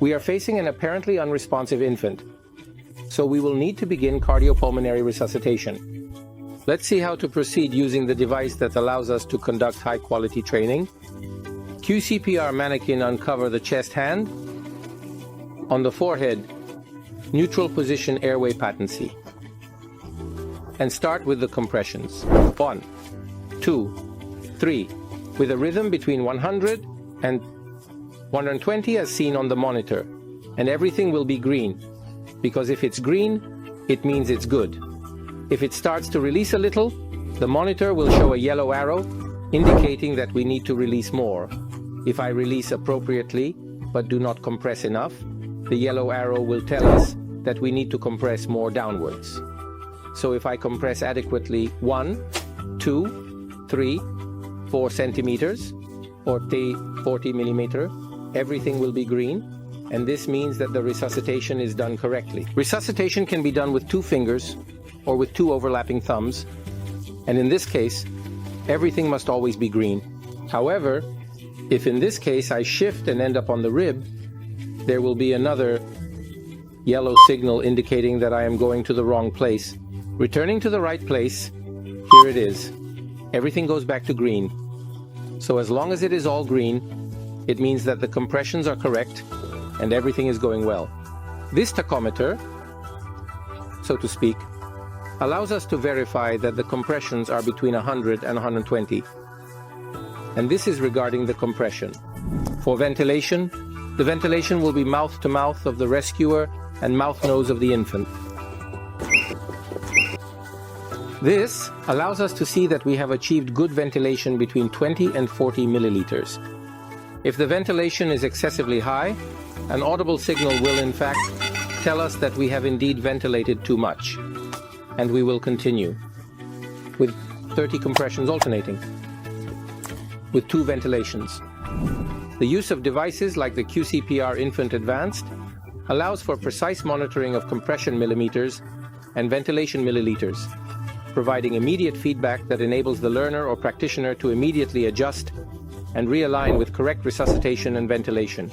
We are facing an apparently unresponsive infant, so we will need to begin cardiopulmonary resuscitation. Let's see how to proceed using the device that allows us to conduct high-quality training. QCPR Manikin, uncover the chest hand. On the forehead, neutral position airway patency. And start with the compressions. 1, 2, 3, with a rhythm between 100 and 120 as seen on the monitor. And everything will be green, because if it's green, it means it's good. If it starts to release a little, the monitor will show a yellow arrow, indicating that we need to release more. If I release appropriately, but do not compress enough, the yellow arrow will tell us that we need to compress more downwards. So if I compress adequately 1, 2, 3, 4 centimeters, or 40 millimeter, everything will be green, and this means that the resuscitation is done correctly. Resuscitation can be done with 2 fingers, or with 2 overlapping thumbs, and in this case, everything must always be green. However, if in this case I shift and end up on the rib, there will be another yellow signal indicating that I am going to the wrong place. Returning to the right place, here it is. Everything goes back to green. So as long as it is all green, it means that the compressions are correct and everything is going well. This tachometer, so to speak, allows us to verify that the compressions are between 100 and 120. And this is regarding the compression. For ventilation, the ventilation will be mouth to mouth of the rescuer and mouth-nose of the infant. This allows us to see that we have achieved good ventilation between 20 and 40 milliliters. If the ventilation is excessively high, an audible signal will in fact tell us that we have indeed ventilated too much. And we will continue with 30 compressions alternating with 2 ventilations. The use of devices like the QCPR Infant Advanced allows for precise monitoring of compression millimeters and ventilation milliliters, providing immediate feedback that enables the learner or practitioner to immediately adjust and realign with correct resuscitation and ventilation.